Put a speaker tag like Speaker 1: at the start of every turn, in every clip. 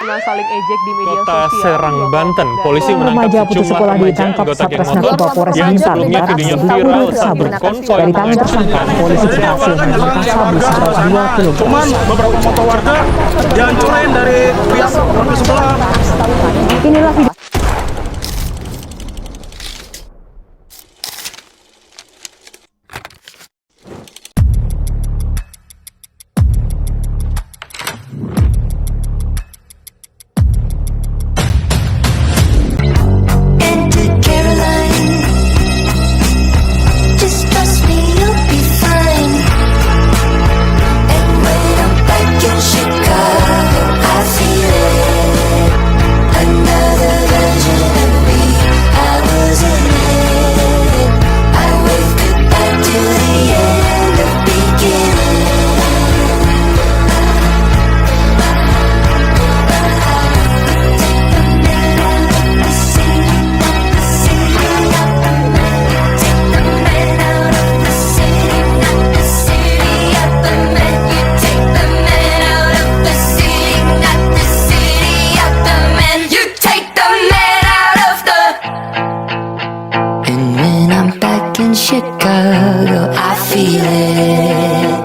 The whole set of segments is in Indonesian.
Speaker 1: karena saling ejek di media
Speaker 2: Kota
Speaker 1: sosial.
Speaker 2: Serang, Banten, polisi menangkap
Speaker 3: remaja putus
Speaker 2: sejumlah
Speaker 3: sekolah
Speaker 2: remaja
Speaker 3: ditangkap
Speaker 2: anggota geng
Speaker 3: Satres
Speaker 2: motor
Speaker 3: Narkoba Polres
Speaker 2: yang
Speaker 3: Blitar
Speaker 2: sebelumnya
Speaker 3: Barat
Speaker 2: videonya
Speaker 3: serta
Speaker 2: viral
Speaker 3: unit
Speaker 2: saat
Speaker 3: sabu.
Speaker 2: berkonvoy
Speaker 3: Dari tangan
Speaker 2: mengajak
Speaker 3: tersangka, polisi berhasil menemukan sabu seberat 2 kg.
Speaker 4: Cuman beberapa foto warga dihancurin dari pihak warga sebelah.
Speaker 3: Inilah video.
Speaker 5: Chicago, I feel it.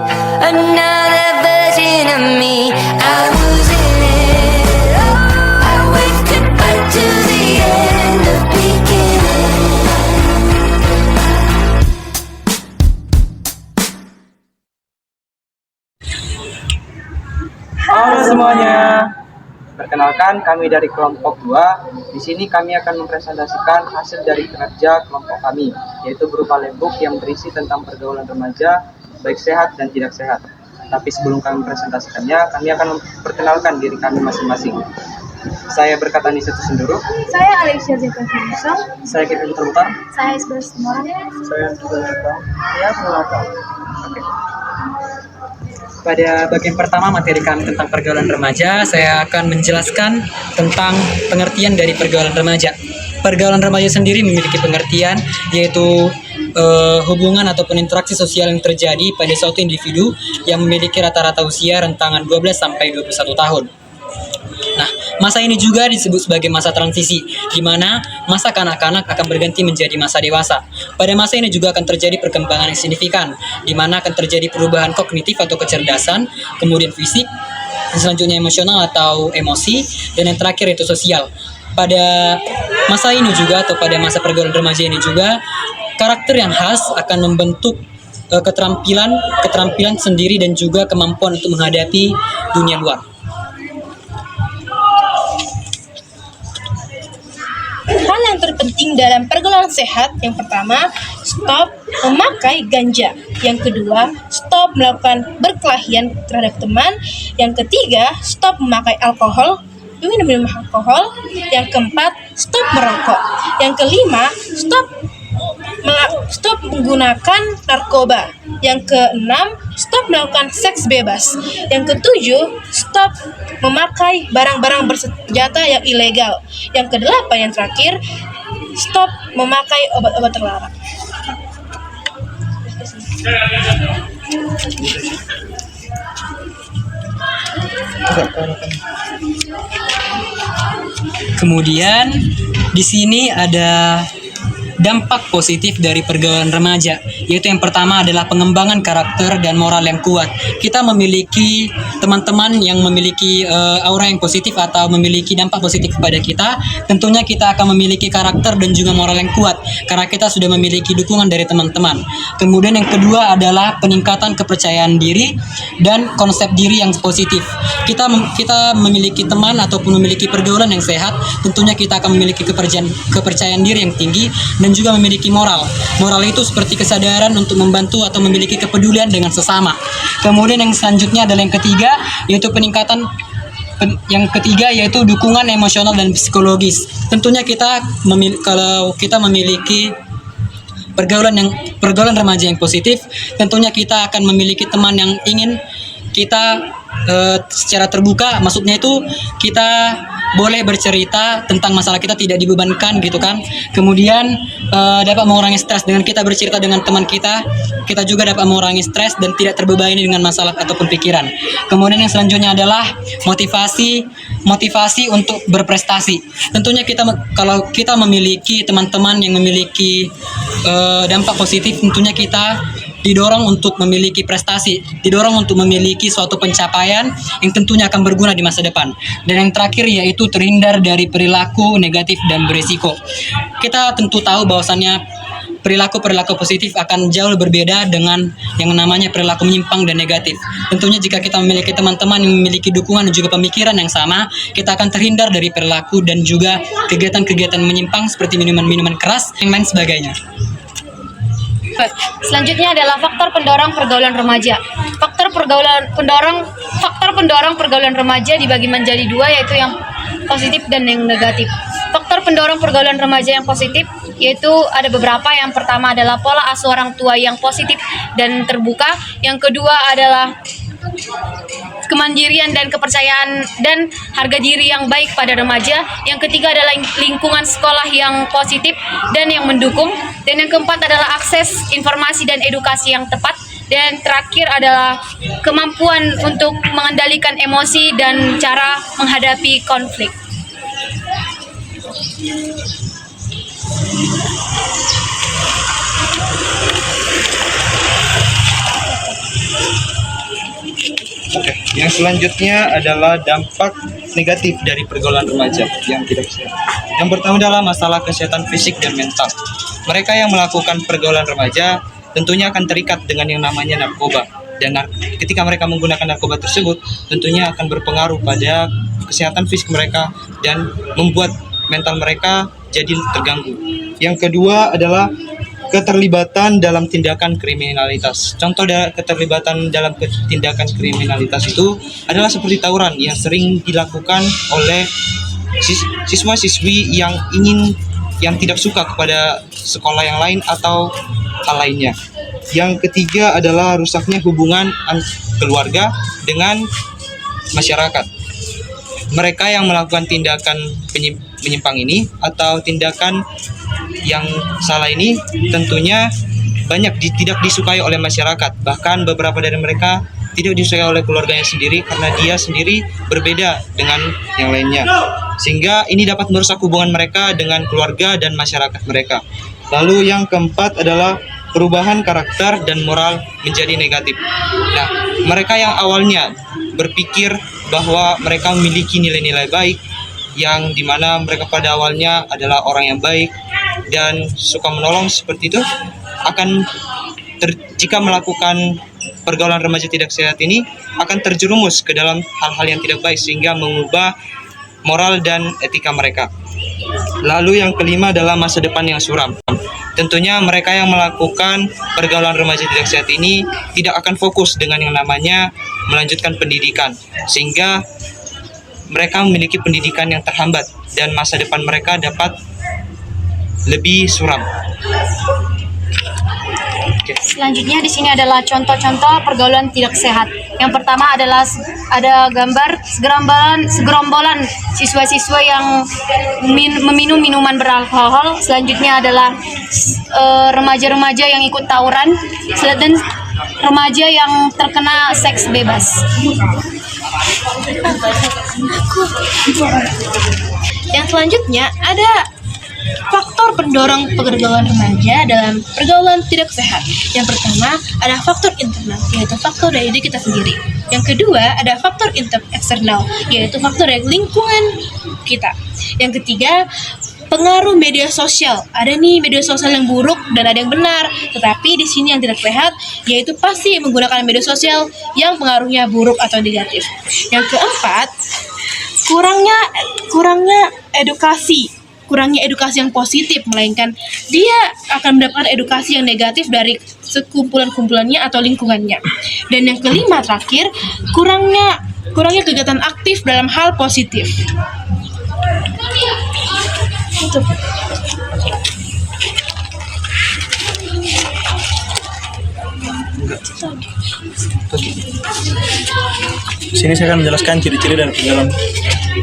Speaker 5: Another version of me, I was in it. Oh, I waved goodbye to the end of beginning.
Speaker 6: Halo semuanya. Perkenalkan, kami dari kelompok 2. Di sini kami akan mempresentasikan hasil dari kinerja kelompok kami, yaitu berupa lembuk yang berisi tentang pergaulan remaja, baik sehat dan tidak sehat. Tapi sebelum kami mempresentasikannya, kami akan memperkenalkan diri kami masing-masing. Saya berkata Nisa Tusunduru.
Speaker 7: Saya Alexia Zeta Finisong.
Speaker 6: Saya Kevin Terbutar.
Speaker 7: Saya Isbel Semoran.
Speaker 6: Saya Perkenalkan. Oke. Pada bagian pertama materi kami tentang pergaulan remaja, saya akan menjelaskan tentang pengertian dari pergaulan remaja. Pergaulan remaja sendiri memiliki pengertian, yaitu hubungan ataupun interaksi sosial yang terjadi pada suatu individu yang memiliki rata-rata usia rentangan 12 sampai 21 tahun. Nah, masa ini juga disebut sebagai masa transisi, di mana masa kanak-kanak akan berganti menjadi masa dewasa. Pada masa ini juga akan terjadi perkembangan yang signifikan, di mana akan terjadi perubahan kognitif atau kecerdasan, kemudian fisik, selanjutnya emosional atau emosi, dan yang terakhir itu sosial. Pada masa ini juga atau pada masa pergaulan remaja ini juga, karakter yang khas akan membentuk keterampilan sendiri dan juga kemampuan untuk menghadapi dunia luar.
Speaker 7: Hal yang terpenting dalam pergaulan sehat, yang pertama, stop memakai ganja. Yang kedua, stop melakukan berkelahian terhadap teman. Yang ketiga, stop memakai alkohol, minum alkohol. Yang keempat, stop merokok. Yang kelima, stop menggunakan narkoba. Yang keenam, stop melakukan seks bebas. Yang ketujuh, stop memakai barang-barang bersenjata yang ilegal. Yang kedelapan, yang terakhir, stop memakai obat-obat terlarang.
Speaker 6: Kemudian di sini ada dampak positif dari pergaulan remaja, yaitu yang pertama adalah pengembangan karakter dan moral yang kuat. Kita memiliki teman-teman yang memiliki aura yang positif atau memiliki dampak positif kepada kita. Tentunya kita akan memiliki karakter dan juga moral yang kuat karena kita sudah memiliki dukungan dari teman-teman. Kemudian yang kedua adalah peningkatan kepercayaan diri dan konsep diri yang positif. Kita memiliki teman ataupun memiliki pergaulan yang sehat, tentunya kita akan memiliki kepercayaan diri yang tinggi dan juga memiliki moral. Moral itu seperti kesadaran untuk membantu atau memiliki kepedulian dengan sesama. Kemudian yang selanjutnya adalah yang ketiga, yaitu yaitu dukungan emosional dan psikologis. Tentunya kalau kita memiliki pergaulan remaja yang positif, tentunya kita akan memiliki teman yang ingin kita secara terbuka, maksudnya itu kita boleh bercerita tentang masalah kita, tidak dibebankan gitu kan. Kemudian dapat mengurangi stres dengan kita bercerita dengan teman kita. Kita juga dapat mengurangi stres dan tidak terbebani dengan masalah ataupun pikiran. Kemudian yang selanjutnya adalah motivasi untuk berprestasi. Tentunya kalau kita memiliki teman-teman yang memiliki dampak positif, tentunya kita didorong untuk memiliki prestasi, didorong untuk memiliki suatu pencapaian yang tentunya akan berguna di masa depan. Dan yang terakhir yaitu terhindar dari perilaku negatif dan berisiko. Kita tentu tahu bahwasannya perilaku positif akan jauh berbeda dengan yang namanya perilaku menyimpang dan negatif. Tentunya jika kita memiliki teman-teman yang memiliki dukungan dan juga pemikiran yang sama, kita akan terhindar dari perilaku dan juga kegiatan-kegiatan menyimpang seperti minuman-minuman keras dan lain sebagainya.
Speaker 1: Selanjutnya adalah faktor pendorong pergaulan remaja. Faktor pendorong pergaulan remaja dibagi menjadi dua, yaitu yang positif dan yang negatif. Faktor pendorong pergaulan remaja yang positif yaitu ada beberapa. Yang pertama adalah pola asuh orang tua yang positif dan terbuka. Yang kedua adalah kemandirian dan kepercayaan dan harga diri yang baik pada remaja. Yang ketiga adalah lingkungan sekolah yang positif dan yang mendukung. Dan yang keempat adalah akses informasi dan edukasi yang tepat. Dan terakhir adalah kemampuan untuk mengendalikan emosi dan cara menghadapi konflik.
Speaker 8: Oke, yang selanjutnya adalah dampak negatif dari pergaulan remaja yang tidak sehat. Yang pertama adalah masalah kesehatan fisik dan mental. Mereka yang melakukan pergaulan remaja tentunya akan terikat dengan yang namanya narkoba. Dan ketika mereka menggunakan narkoba tersebut, tentunya akan berpengaruh pada kesehatan fisik mereka dan membuat mental mereka jadi terganggu. Yang kedua adalah keterlibatan dalam tindakan kriminalitas. Contoh keterlibatan dalam tindakan kriminalitas itu adalah seperti tawuran yang sering dilakukan oleh siswa-siswi yang tidak suka kepada sekolah yang lain atau hal lainnya. Yang ketiga adalah rusaknya hubungan keluarga dengan masyarakat. Mereka yang melakukan tindakan menyimpang ini atau tindakan yang salah ini tentunya banyak tidak disukai oleh masyarakat. Bahkan beberapa dari mereka tidak disukai oleh keluarganya sendiri karena dia sendiri berbeda dengan yang lainnya. Sehingga ini dapat merusak hubungan mereka dengan keluarga dan masyarakat mereka. Lalu yang keempat adalah perubahan karakter dan moral menjadi negatif. Nah, mereka yang awalnya berpikir bahwa mereka memiliki nilai-nilai baik, yang dimana mereka pada awalnya adalah orang yang baik dan suka menolong seperti itu, akan jika melakukan pergaulan remaja tidak sehat ini akan terjerumus ke dalam hal-hal yang tidak baik sehingga mengubah moral dan etika mereka. Lalu yang kelima adalah masa depan yang suram. Tentunya mereka yang melakukan pergaulan remaja tidak sehat ini tidak akan fokus dengan yang namanya melanjutkan pendidikan, sehingga mereka memiliki pendidikan yang terhambat dan masa depan mereka dapat lebih suram.
Speaker 1: Selanjutnya di sini adalah contoh-contoh pergaulan tidak sehat. Yang pertama adalah ada gambar segerombolan siswa-siswa yang meminum minuman beralkohol. Selanjutnya adalah remaja-remaja yang ikut tawuran dan remaja yang terkena seks bebas.
Speaker 7: Yang selanjutnya ada faktor pendorong pergaulan remaja dalam pergaulan tidak sehat. Yang pertama ada faktor internal, yaitu faktor dari diri kita sendiri. Yang kedua ada faktor eksternal, yaitu faktor dari lingkungan kita. Yang ketiga, pengaruh media sosial. Ada nih media sosial yang buruk dan ada yang benar. Tetapi di sini yang tidak sehat yaitu pasti menggunakan media sosial yang pengaruhnya buruk atau negatif. Yang keempat, kurangnya edukasi yang positif, melainkan dia akan mendapatkan edukasi yang negatif dari sekumpulan-kumpulannya atau lingkungannya. Dan yang kelima terakhir, kurangnya kegiatan aktif dalam hal positif.
Speaker 4: Di sini saya akan menjelaskan ciri-ciri dari pergaulan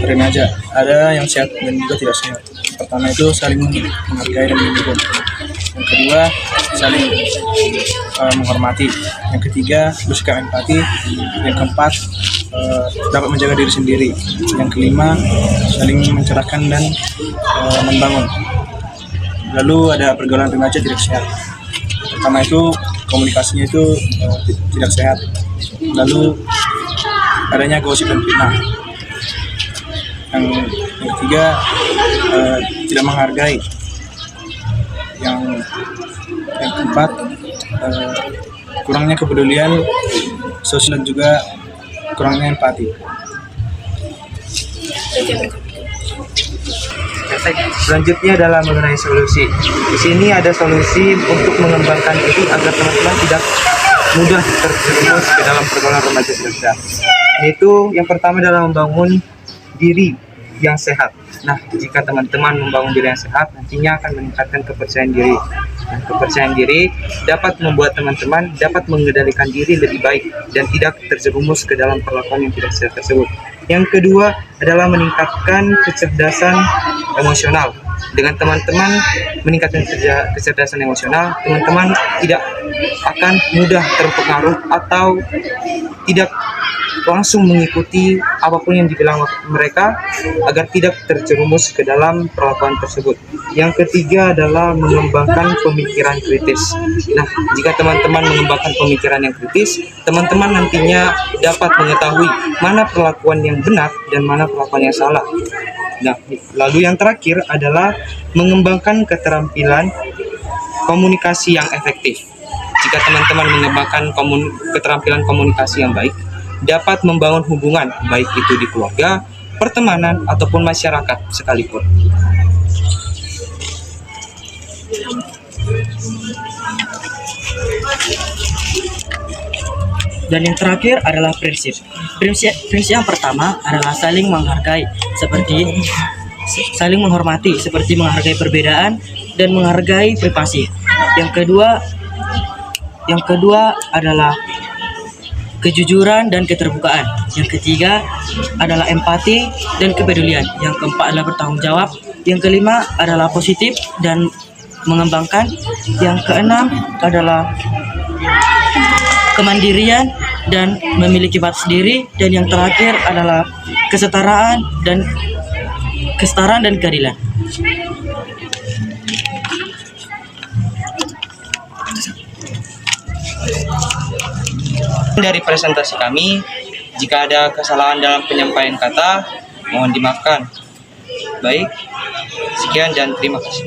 Speaker 4: remaja. Ada yang sehat dan juga tidak sehat. Pertama itu saling menghargai dan mendukung. Yang kedua, saling menghormati. Yang ketiga, bersikap empati. Yang keempat, dapat menjaga diri sendiri. Yang kelima, saling mencerahkan dan membangun. Lalu ada pergaulan remaja tidak sehat. Pertama itu komunikasinya itu tidak sehat. Lalu adanya gosip dan fitnah. Yang ketiga, tidak menghargai. Yang keempat, kurangnya kepedulian sosial dan juga kurangnya empati.
Speaker 8: Selanjutnya adalah mengenai solusi. Di sini ada solusi untuk mengembangkan diri agar teman-teman tidak mudah terjerumus ke dalam pergaulan remaja tidak. Yaitu yang pertama adalah membangun diri yang sehat. Nah, jika teman-teman membangun diri yang sehat, nantinya akan meningkatkan kepercayaan diri. Dan kepercayaan diri dapat membuat teman-teman dapat mengendalikan diri lebih baik dan tidak terjerumus ke dalam perlakuan yang tidak sehat tersebut. Yang kedua adalah meningkatkan kecerdasan emosional. Dengan teman-teman meningkatkan kecerdasan emosional, teman-teman tidak akan mudah terpengaruh atau tidak langsung mengikuti apapun yang dibilang mereka agar tidak terjerumus ke dalam perlakuan tersebut. Yang ketiga adalah mengembangkan pemikiran kritis. Nah, jika teman-teman mengembangkan pemikiran yang kritis, teman-teman nantinya dapat mengetahui mana perlakuan yang benar dan mana perlakuan yang salah. Nah, lalu yang terakhir adalah mengembangkan keterampilan komunikasi yang efektif. Jika teman-teman mengembangkan keterampilan komunikasi yang baik, dapat membangun hubungan baik itu di keluarga, pertemanan, ataupun masyarakat sekalipun.
Speaker 3: Dan yang terakhir adalah prinsip. Prinsip yang pertama adalah saling menghargai, seperti saling menghormati, seperti menghargai perbedaan dan menghargai privasi. Yang kedua adalah kejujuran dan keterbukaan. Yang ketiga adalah empati dan kepedulian. Yang keempat adalah bertanggung jawab. Yang kelima adalah positif dan mengembangkan. Yang keenam adalah kemandirian dan memiliki batas diri. Dan yang terakhir adalah kesetaraan dan keadilan.
Speaker 8: Dari presentasi kami, jika ada kesalahan dalam penyampaian kata, mohon dimaafkan. Baik, sekian dan terima kasih.